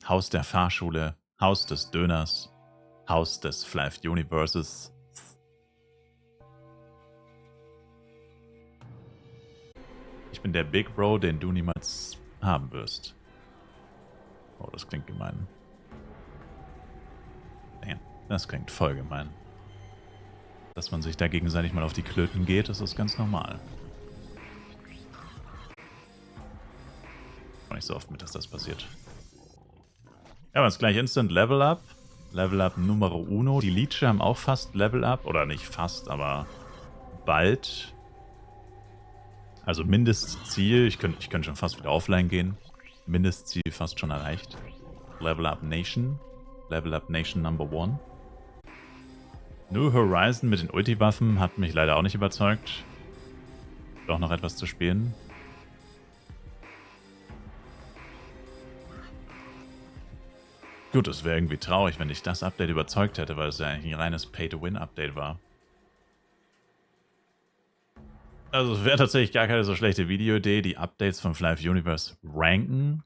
Haus der Fahrschule, Haus des Döners, Haus des Flive Universes. Ich bin der Big Bro, den du niemals haben wirst. Oh, das klingt gemein. Damn, das klingt voll gemein. Dass man sich da gegenseitig mal auf die Klöten geht, das ist ganz normal. Nicht so oft mit, dass das passiert. Ja, aber jetzt gleich Instant Level Up. Level Up Numero Uno. Die Leeche haben auch fast Level Up. Oder nicht fast, aber bald. Also Mindestziel. Ich könnte schon fast wieder offline gehen. Mindestziel fast schon erreicht. Level Up Nation. Level Up Nation Number 1. New Horizon mit den Ulti-Waffen hat mich leider auch nicht überzeugt. Doch noch etwas zu spielen. Gut, es wäre irgendwie traurig, wenn dich das Update überzeugt hätte, weil es ja eigentlich ein reines Pay-to-Win-Update war. Also es wäre tatsächlich gar keine so schlechte Videoidee, die Updates von Flive Universe ranken.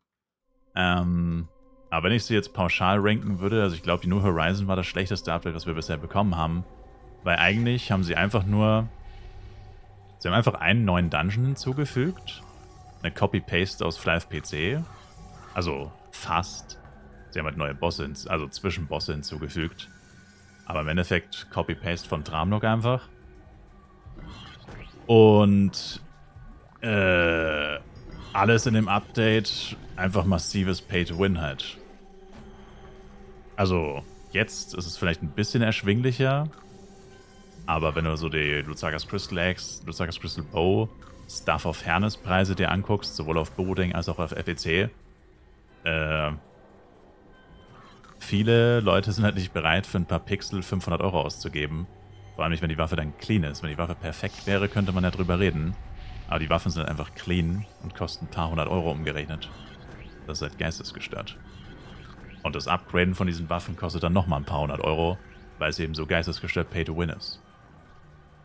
Aber wenn ich sie jetzt pauschal ranken würde, also ich glaube, die New Horizon war das schlechteste Update, was wir bisher bekommen haben. Weil eigentlich haben sie einfach nur... Sie haben einfach einen neuen Dungeon hinzugefügt. Eine Copy-Paste aus Flive PC. Also fast. Sie haben halt neue Bosse, also Zwischenbosse hinzugefügt. Aber im Endeffekt Copy-Paste von Tramlock einfach. Und alles in dem Update einfach massives Pay-to-Win halt. Also jetzt ist es vielleicht ein bisschen erschwinglicher. Aber wenn du so die Lucagas Crystal Axe, Lucagas Crystal Bow, Stuff of Fairness Preise dir anguckst, sowohl auf Boroding als auch auf FEC, viele Leute sind halt nicht bereit, für ein paar Pixel 500 € auszugeben. Vor allem nicht, wenn die Waffe dann clean ist. Wenn die Waffe perfekt wäre, könnte man ja drüber reden. Aber die Waffen sind halt einfach clean und kosten ein paar 100 € umgerechnet. Das ist halt geistesgestört. Und das Upgraden von diesen Waffen kostet dann nochmal ein paar 100 €, weil es eben so geistesgestört Pay-to-Win ist.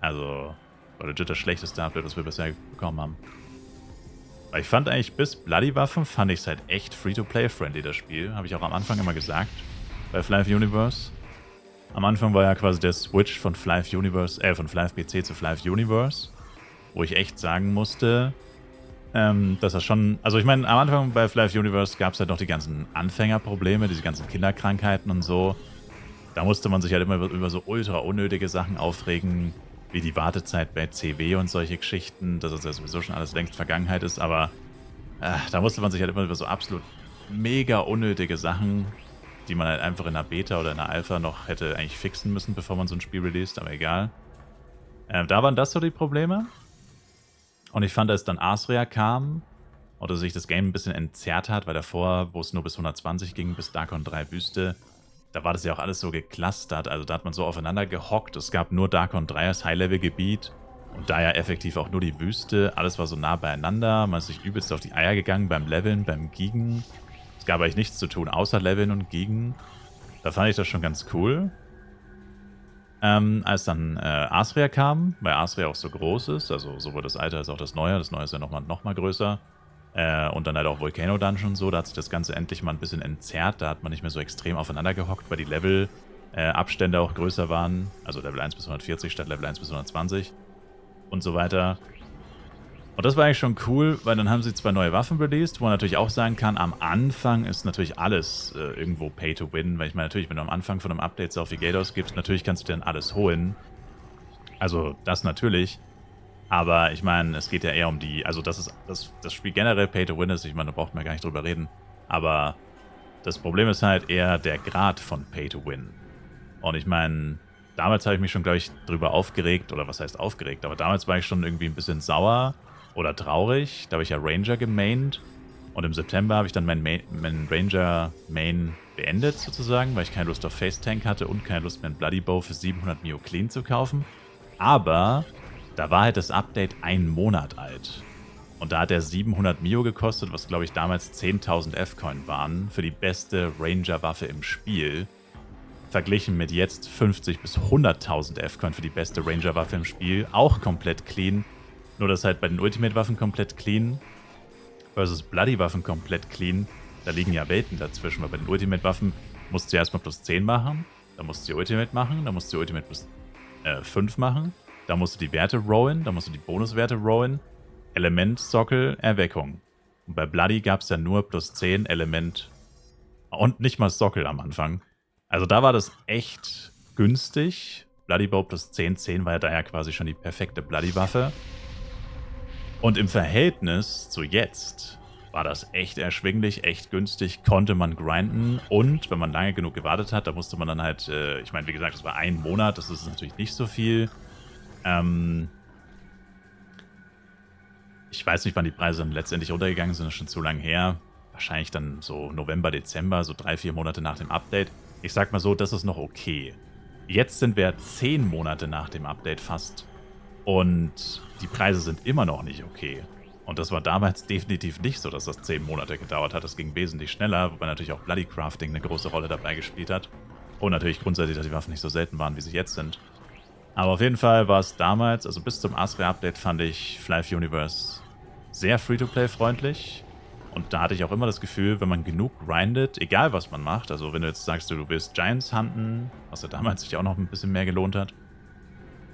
Also, war legit das schlechteste Update, was wir bisher bekommen haben. Weil ich fand eigentlich, bis Bloody-Waffen fand ich es halt echt Free-to-Play-friendly, das Spiel. Habe ich auch am Anfang immer gesagt. Bei Flive Universe. Am Anfang war ja quasi der Switch von Flive Universe, von Flive PC zu Flive Universe. Wo ich echt sagen musste, dass das schon... Also ich meine, am Anfang bei Flive Universe gab es halt noch die ganzen Anfängerprobleme, diese ganzen Kinderkrankheiten und so. Da musste man sich halt immer über so ultra unnötige Sachen aufregen, wie die Wartezeit bei CW und solche Geschichten, dass es ja sowieso schon alles längst Vergangenheit ist, aber da musste man sich halt immer über so absolut mega unnötige Sachen, die man halt einfach in einer Beta oder in einer Alpha noch hätte eigentlich fixen müssen, bevor man so ein Spiel released, aber egal. Da waren das so die Probleme. Und ich fand, als dann Asria kam oder sich das Game ein bisschen entzerrt hat, weil davor, wo es nur bis 120 ging, bis Darkon 3 Wüste, da war das ja auch alles so geclustert, also da hat man so aufeinander gehockt. Es gab nur Darkon 3 als High-Level-Gebiet und da ja effektiv auch nur die Wüste. Alles war so nah beieinander, man ist sich übelst auf die Eier gegangen beim Leveln, beim Giegen. Es gab eigentlich nichts zu tun, außer Leveln und Giegen. Da fand ich das schon ganz cool. Als dann Asria kam, weil Asria auch so groß ist, also sowohl das Alte als auch das Neue ist ja noch mal größer. Und dann halt auch Volcano Dungeon und so, da hat sich das Ganze endlich mal ein bisschen entzerrt, da hat man nicht mehr so extrem aufeinander gehockt, weil die Level-Abstände auch größer waren, also Level 1 bis 140 statt Level 1 bis 120 und so weiter. Und das war eigentlich schon cool, weil dann haben sie 2 neue Waffen released, wo man natürlich auch sagen kann, am Anfang ist natürlich alles irgendwo Pay-to-Win, weil ich meine, natürlich, wenn du am Anfang von einem Update so viel Geld ausgibst, natürlich kannst du dir dann alles holen. Also das natürlich. Aber ich meine, es geht ja eher um die, also das Spiel generell Pay-to-Win ist, ich meine, da braucht man gar nicht drüber reden. Aber das Problem ist halt eher der Grad von Pay-to-Win. Und ich meine, damals habe ich mich schon, glaube ich, drüber aufgeregt, oder was heißt aufgeregt, aber damals war ich schon irgendwie ein bisschen sauer oder traurig. Da habe ich ja Ranger gemaint. Und im September habe ich dann mein Ranger-Main beendet, sozusagen, weil ich keine Lust auf Face-Tank hatte und keine Lust mehr, einen Bloody Bow für 700 Mio Clean zu kaufen. Aber da war halt das Update 1 Monat alt. Und da hat er 700 Mio gekostet, was glaube ich damals 10.000 F-Coin waren, für die beste Ranger-Waffe im Spiel. Verglichen mit jetzt 50 bis 100.000 F-Coin für die beste Ranger-Waffe im Spiel. Auch komplett clean. Nur dass halt bei den Ultimate-Waffen komplett clean versus Bloody-Waffen komplett clean Da liegen ja Welten dazwischen, weil bei den Ultimate-Waffen musst du ja erstmal plus 10 machen, dann musst du die Ultimate machen, dann musst du die Ultimate plus 5 machen, dann musst du die Werte rollen, dann musst du die Bonuswerte rollen, Element, Sockel, Erweckung. Und bei Bloody gab es ja nur plus 10 Element und nicht mal Sockel am Anfang. Also da war das echt günstig. Bloody Bow plus 10, 10 war ja daher quasi schon die perfekte Bloody-Waffe. Und im Verhältnis zu jetzt war das echt erschwinglich, echt günstig, konnte man grinden. Und wenn man lange genug gewartet hat, da musste man dann halt, ich meine, wie gesagt, das war ein Monat, das ist natürlich nicht so viel. Ich weiß nicht, wann die Preise dann letztendlich runtergegangen sind, das ist schon zu lange her. Wahrscheinlich dann so November, Dezember, so 3-4 Monate nach dem Update. Ich sag mal so, das ist noch okay. Jetzt sind wir 10 Monate nach dem Update fast. Und die Preise sind immer noch nicht okay. Und das war damals definitiv nicht so, dass das 10 Monate gedauert hat. Das ging wesentlich schneller, wobei natürlich auch Bloody Crafting eine große Rolle dabei gespielt hat. Und natürlich grundsätzlich, dass die Waffen nicht so selten waren, wie sie jetzt sind. Aber auf jeden Fall war es damals, also bis zum Asri-Update fand ich Flife Universe sehr Free-to-Play-freundlich. Und da hatte ich auch immer das Gefühl, wenn man genug grindet, egal was man macht, also wenn du jetzt sagst, du willst Giants hunten, was ja damals sich auch noch ein bisschen mehr gelohnt hat,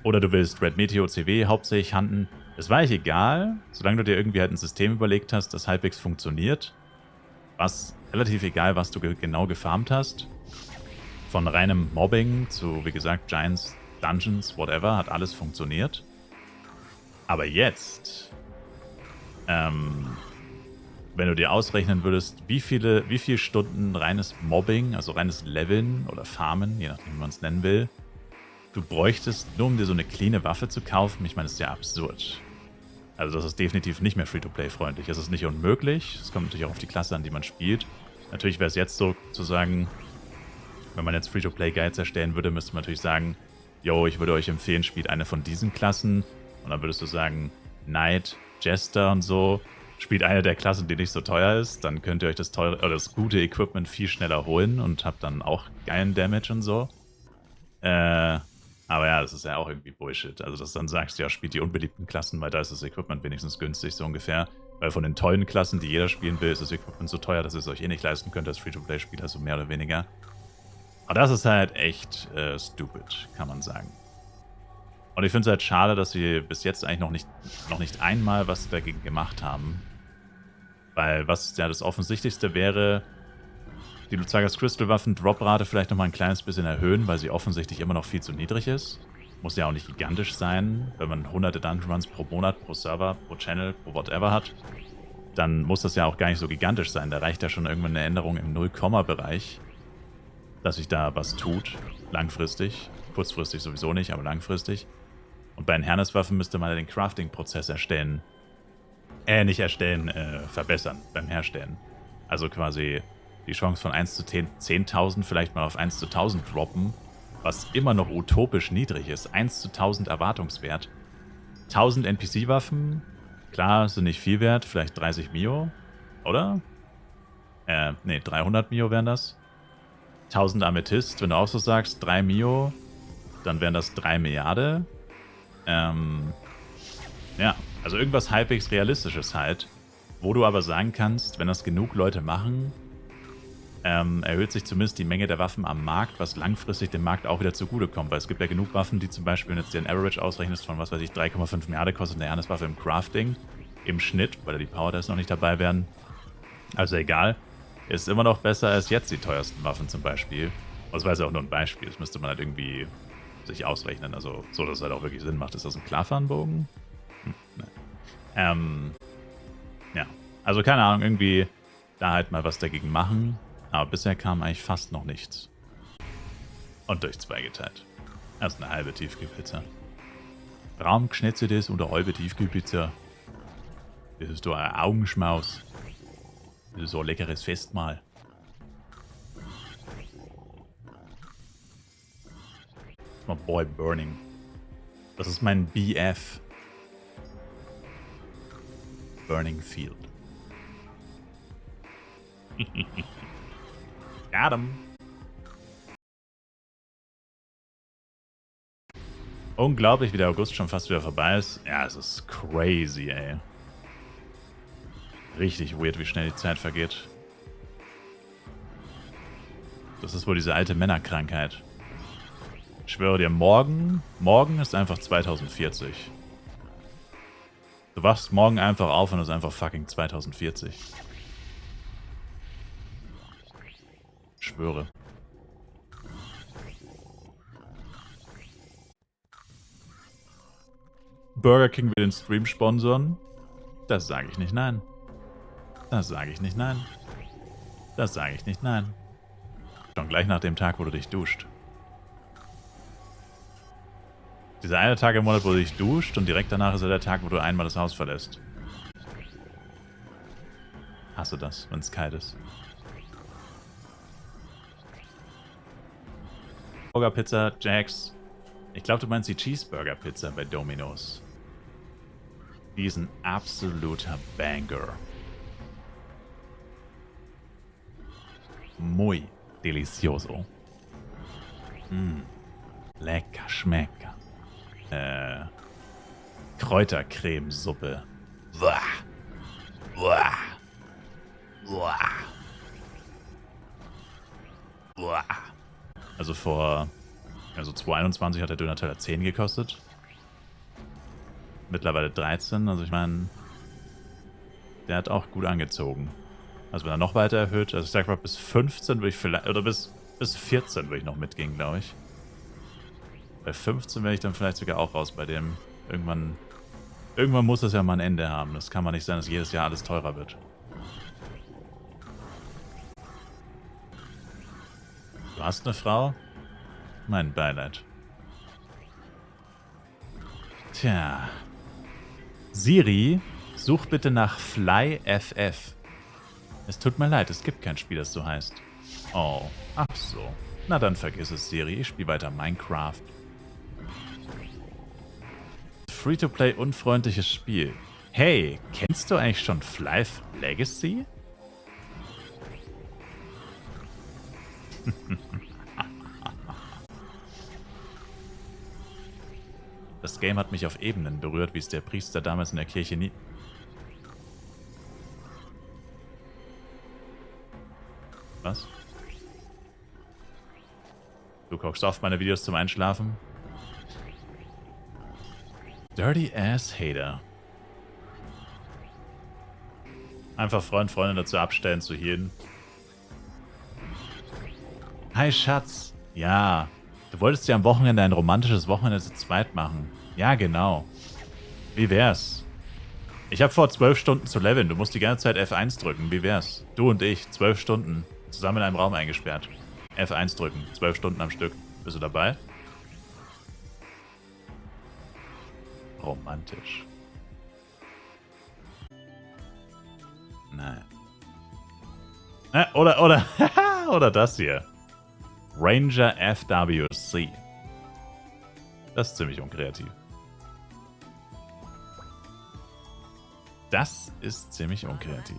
oder du willst Red Meteor CW hauptsächlich hunten, das war eigentlich egal, solange du dir irgendwie halt ein System überlegt hast, das halbwegs funktioniert, war es relativ egal, was du genau gefarmt hast. Von reinem Mobbing zu, wie gesagt, Giants, Dungeons, whatever, hat alles funktioniert. Aber jetzt, wenn du dir ausrechnen würdest, wie viele Stunden reines Mobbing, also reines Leveln oder Farmen, je nachdem, wie man es nennen will, du bräuchtest, nur um dir so eine cleane Waffe zu kaufen, ich meine, das ist ja absurd. Also das ist definitiv nicht mehr Free-to-Play-freundlich. Es ist nicht unmöglich, es kommt natürlich auch auf die Klasse an, die man spielt. Natürlich wäre es jetzt so zu sagen, wenn man jetzt Free-to-Play-Guides erstellen würde, müsste man natürlich sagen, yo, ich würde euch empfehlen, spielt eine von diesen Klassen. Und dann würdest du sagen, Knight, Jester und so. Spielt eine der Klassen, die nicht so teuer ist. Dann könnt ihr euch das teure oder das gute Equipment viel schneller holen und habt dann auch geilen Damage und so. Aber ja, das ist ja auch irgendwie Bullshit. Also, dass du dann sagst, ja, spielt die unbeliebten Klassen, weil da ist das Equipment wenigstens günstig, so ungefähr. Weil von den tollen Klassen, die jeder spielen will, ist das Equipment so teuer, dass ihr es euch eh nicht leisten könnt als Free-to-Play-Spieler, so mehr oder weniger. Aber das ist halt echt stupid, kann man sagen. Und ich finde es halt schade, dass sie bis jetzt eigentlich noch nicht einmal was dagegen gemacht haben. Weil was ja das Offensichtlichste wäre, die Luzagas Crystal-Waffen Droprate vielleicht nochmal ein kleines bisschen erhöhen, weil sie offensichtlich immer noch viel zu niedrig ist. Muss ja auch nicht gigantisch sein, wenn man hunderte Dungeon Runs pro Monat, pro Server, pro Channel, pro whatever hat. Dann muss das ja auch gar nicht so gigantisch sein. Da reicht ja schon irgendwann eine Änderung im Null-Komma-Bereich, dass sich da was tut, langfristig. Kurzfristig sowieso nicht, aber langfristig. Und bei den Herneswaffen müsste man den Crafting-Prozess erstellen. Nicht erstellen, verbessern beim Herstellen. Also quasi die Chance von 1 zu 10.000 vielleicht mal auf 1 zu 1.000 droppen, was immer noch utopisch niedrig ist. 1 zu 1.000 Erwartungswert. 1.000 NPC-Waffen, klar, sind nicht viel wert, vielleicht 30 Mio, oder? 300 Mio wären das. 1.000 Amethyst, wenn du auch so sagst, 3 Mio, dann wären das 3 Milliarden. Ja, also irgendwas halbwegs Realistisches halt, wo du aber sagen kannst, wenn das genug Leute machen, erhöht sich zumindest die Menge der Waffen am Markt, was langfristig dem Markt auch wieder zugutekommt, weil es gibt ja genug Waffen, die zum Beispiel, wenn du jetzt den Average ausrechnest von, was weiß ich, 3,5 Milliarden kostet eine Herneswaffe im Crafting, im Schnitt, weil da die Power Tests noch nicht dabei wären. Also egal, ist immer noch besser als jetzt die teuersten Waffen zum Beispiel. Das war jetzt auch nur ein Beispiel, das müsste man halt irgendwie sich ausrechnen, also so, dass es halt auch wirklich Sinn macht. Ist das ein Klarfahrenbogen? Ja, also keine Ahnung, irgendwie da halt mal was dagegen machen, aber bisher kam eigentlich fast noch nichts. Und durch 2 geteilt. Erst eine halbe Tiefkühlpizza. Raumgeschnetzeltes oder halbe Tiefkühlpizza. Das ist doch ein Augenschmaus. Das ist so ein leckeres Festmahl. My boy Burning. Das ist mein BF. Burning Field. Got him. Unglaublich, wie der August schon fast wieder vorbei ist. Ja, es ist crazy, ey. Richtig weird, wie schnell die Zeit vergeht. Das ist wohl diese alte Männerkrankheit. Ich schwöre dir, morgen ist einfach 2040. Du wachst morgen einfach auf und es ist einfach fucking 2040. Ich schwöre. Burger King will den Stream sponsern. Das sage ich nicht nein. Das sage ich nicht nein. Das sage ich nicht nein. Schon gleich nach dem Tag, wo du dich duscht. Dieser eine Tag im Monat, wo du dich duscht und direkt danach ist ja der Tag, wo du einmal das Haus verlässt. Hast du das, wenn es kalt ist? Burger Pizza, Jacks. Ich glaube, du meinst die Cheeseburger Pizza bei Domino's. Die ist ein absoluter Banger. Muy delicioso. Lecker, schmecker. Kräutercremesuppe. Uah. Uah. Uah. Uah. Also 2021 hat der Döner-Teller 10 gekostet. Mittlerweile 13, also ich meine, der hat auch gut angezogen. Also wenn er noch weiter erhöht, also ich sag mal bis 15 würde ich vielleicht, oder bis 14 würde ich noch mitgehen, glaube ich. Bei 15 wäre ich dann vielleicht sogar auch raus bei dem. Irgendwann muss das ja mal ein Ende haben. Das kann mal nicht sein, dass jedes Jahr alles teurer wird. Du hast eine Frau? Mein Beileid. Tja. Siri, such bitte nach FlyFF. Es tut mir leid, es gibt kein Spiel, das so heißt. Oh, ach so. Na dann vergiss es, Siri. Ich spiele weiter Minecraft. Free-to-play unfreundliches Spiel. Hey, kennst du eigentlich schon Flife Legacy? Das Game hat mich auf Ebenen berührt, wie es der Priester damals in der Kirche nie... Was? Du guckst oft meine Videos zum Einschlafen? Dirty Ass Hater. Einfach Freund, Freundin dazu abstellen, zu healen. Hi Schatz. Ja, du wolltest ja am Wochenende ein romantisches Wochenende zu zweit machen. Ja, genau. Wie wär's? Ich habe vor 12 Stunden zu leveln. Du musst die ganze Zeit F1 drücken. Wie wär's? Du und ich, 12 Stunden. Zusammen in einem Raum eingesperrt. F1 drücken. 12 Stunden am Stück. Bist du dabei? Romantisch. Nein. Oder das hier. Ranger FWC. Das ist ziemlich unkreativ. Das ist ziemlich unkreativ.